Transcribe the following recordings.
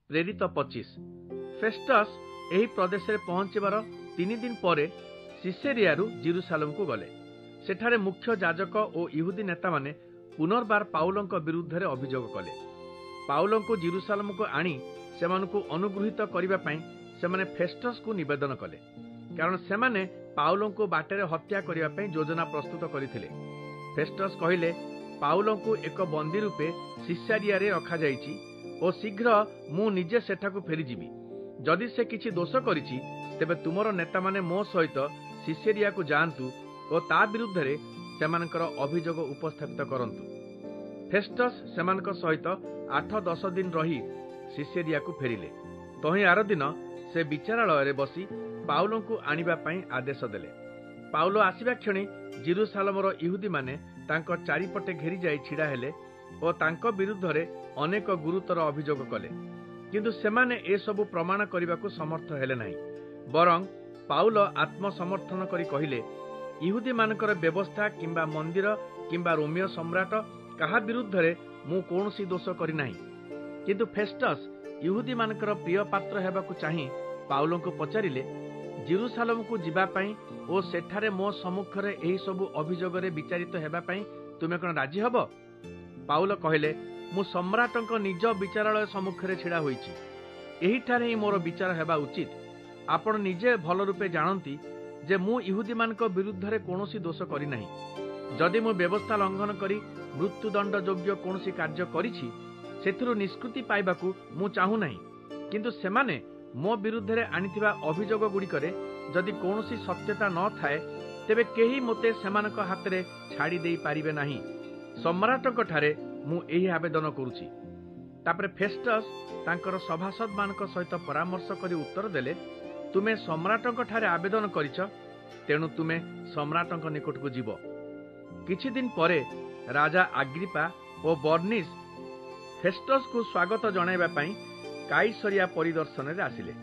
प्रेरित 25। फेस्टस एही प्रदेश रे पहुंचबार 3 दिन पर सिसेरियारू जेरुसालेम को गले। सेठारे मुख्य जाजक और यहूदी नेता माने पुनर्बार पाउलंक विरुद्ध रे अभियोग कले। पाउलंक जेरुसालेम को आनी सेमानकु अनुगृहित करिबा पई सेमाने फेस्टस को निवेदन कले, कारण सेमाने पाउलंक बाटेरे हत्या करिबा पई योजना प्रस्तुत करिथिले। फेस्टस कहिले, पाउलंकु एक बंदी रूपे सिसेरिया रे रखा जाइछि और शीघ्र मु निजे सेठाकु फेरी जिबि। जदि से किछि दोष करिछि तेबे तुमर नेता माने मो सहित सिसेरिया को जांतु और ता विरुद्ध रे सेमानकर अभियोग उपस्थापित करंतु। फेस्टस सेमानक सहित 8-10 दिन रही सिसेरिया को फेरिले। तही आर दिन से विचारालय रे बसी पाउलंकु आनिबा पई आदेश देले। पाउलो आसिबा क्षणी जेरुसालेमर यहूदी माने तांको चारिपटे घेरी जाई छिड़ा हेले और तांको विरुद्ध रे अनेक गुरुतर अभियोग कले, किंतु सेमाने ए सबु प्रमाण करबाकू समर्थ हेले नाही। बरं पाउलो आत्मसमर्थन करी कहिले, यहूदी मानकर व्यवस्था किंबा मंदिर किंबा रोमियो सम्राट कहा विरुद्ध रे मु कोनोसी दोष करी नाही। किंतु फेस्टस यहूदी मानकर प्रिय पात्र हेबाकू चाहि पाउलो को पचारिले, जेरुसालेम को जिबा पई और सेठारे मो सम्मुख रे एही सबु अभियोग रे विचारित हेबा पई तुमे कोन राजी हबो? पाउलो कहिले, मु सम्राटक निज विचारालय सम्मुख रे छिड़ा होईछि। एही ठारे ही मोर विचार हेबा उचित। आपण निजे भल रूपे जानती जे मु यहूदी मानक विरुद्ध रे कोनोसी दोष करी नाही। जदि मु व्यवस्था लंघन करी मृत्युदंड योग्य कोनोसी कार्य करिछि सेथिरु निष्कृति पाइबाकू मु चाहू नाही। किंतु सेमाने मो विरुद्ध रे आनिथिबा अभियोग गुड़िकरे जदि कोनोसी सत्यता न थाए तेबे केही मोते सेमानक हाथ रे छाड़ी देई पारिबे नाही। सम्राटक ठारे मु एही आवेदन करूछि। तापरे फेस्टस तांकर सभासद मानक सहित परामर्श करी उत्तर देले, तुमे सम्राटक ठारे आवेदन करिछ, तेणु तुमे सम्राटक निकट को जीव। किछि दिन परे राजा अग्रिपा और बर्निस फेस्टस को स्वागत जणाइबा पई काइसरिया परिदर्शन रे आसिले।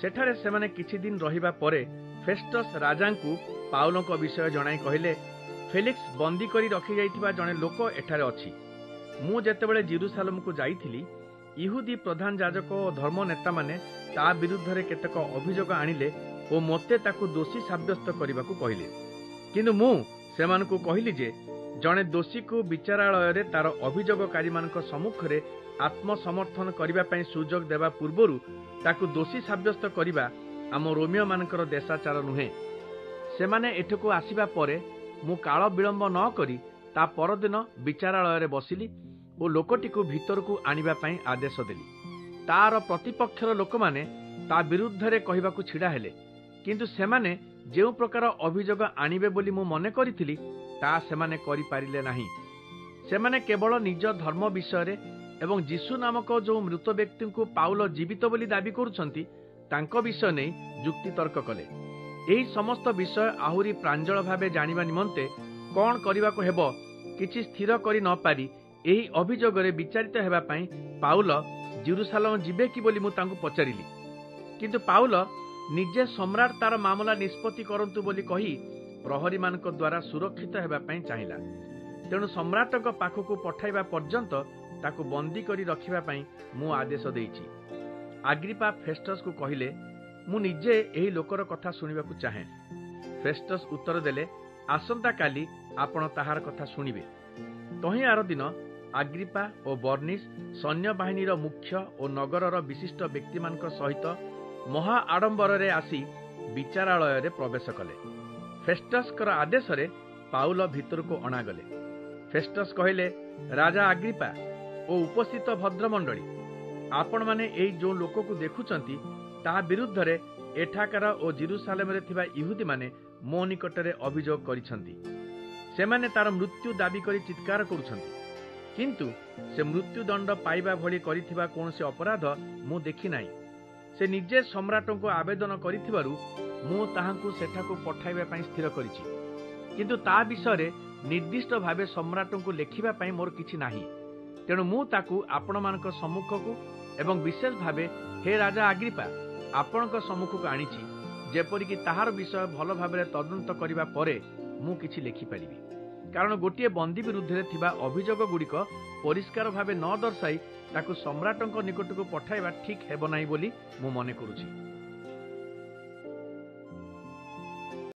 सेठारे सेमाने किछि दिन रहिबा परे फेस्टस राजांकु पाउलंक विषय जणाई कहिले, फेलिक्स बंदी करी रखी जाइथिबा जणे लोक एठारे अछि। मु जेतेबेले जेरुसालेम को जाइथिली, यहूदी प्रधान जाजक और धर्म नेता माने ता विरुद्ध रे केतक अभियोग आनिले और मते ताकू दोषी साब्यस्त करबाकू कहिले। किंतु मु सेमानकू कहिली जे जणे दोषी को विचारालय रे तार अभियोगकारी मानक सम्मुख रे आत्मसमर्थन करबा पई सुजोग देबा पूर्वरु ताकू दोषी साब्यस्त करबा आम रोमियो मानकर देशाचार नुहे। सेमाने एठको आसीबा परे मु काल विलंब न करी ता परदिन विचारालय रे बसिली और लोकटी को भीतर को आनिबा पई आदेश देली। तार प्रतिपक्षर लोक माने ता विरुद्ध रे कहिबाकू छिड़ा हेले, किंतु सेमाने जेउ प्रकार अभियोग आनिबे बोली मु मने करिथिली ता सेमाने करि पारिले नाही। सेमाने केवल निज धर्म विषय रे एवं यीशु नामक जो मृत व्यक्ति को पाउलो जीवित बोली दाबी करुछंती तांको विषय नै जुक्ति तर्क कले। एही समस्त विषय आहुरी प्रांजल भावे जानिबा निमंते कोन करिबाको हेबो किछि स्थिर करि न पारी एही अभियोग रे विचारित हेबा पई पाउलो जेरुसालेम जिबे कि बोली मु तांको पचारिली। किंतु पाउलो निजे सम्राट तार मामला निष्पत्ति करंतु बोली कही प्रहरी मानक द्वारा सुरक्षित हेबा पई चाहिला। तेणु सम्राटक पाखकू पठाइबा पर्यंत ताकू बंदी करी रखिबा पई मु आदेश देइछि। अग्रिपा फेस्टस को कहिले, मु निजे एही लोकर कथा सुनिबाकू चाहे। फेस्टस उत्तर देले, आसंता काली आपण ताहार कथा सुनिबे। तही आर दिन अग्रिपा और बर्निस सैन्य बाहिनीर मुख्य और नगरर विशिष्ट व्यक्ति मानक सहित महा आडंबर रे आसी विचारालय रे प्रवेश कले। फेस्टस कर आदेश रे पाउलो भीतर को अणागले। फेस्टस कहिले, राजा अग्रिपा और उपस्थित भद्रमंडली, आपण माने एई जो लोक को देखुचंती ता विरुद्ध रे एठाकार और जेरुसालेम रे थिबा यहूदी माने मो निकट रे अभियोग करिसंती। सेमाने तार मृत्यु दाबी करी चित्कार करुछंती, किंतु से मृत्युदंड पाइबा भली करिथिबा कोनसे अपराध मु देखि नाही। से निजे सम्राटको आवेदन करिथिबारु मु ताहांकु सेठाकु पठाइबा पई स्थिर करिछि, किंतु ता विषय रे निर्दिष्ट भावे सम्राटको लेखिबा पई मोर किछि नाही। तेणु मु ताकु आपण मानक सम्मुखकु एवं विशेष भावे हे राजा अग्रिपा आपणक सम्मुखकु आनिछि, जेपरिक ताहार विषय भल भावे तदंत करिबा परे मु किछि लेखि परिबि। कारण गोटे बंदी विरुद्ध रे थिबा अभियोग गुड़िक परिष्कार भावे न दर्शाई ତାକୁ ସମ୍ରାଟଙ୍କ ନିକଟକୁ ପଠାଇବା ଠିକ୍ ହେବ ନାହିଁ ବୋଲି ମୁଁ ମନେ କରୁଛି।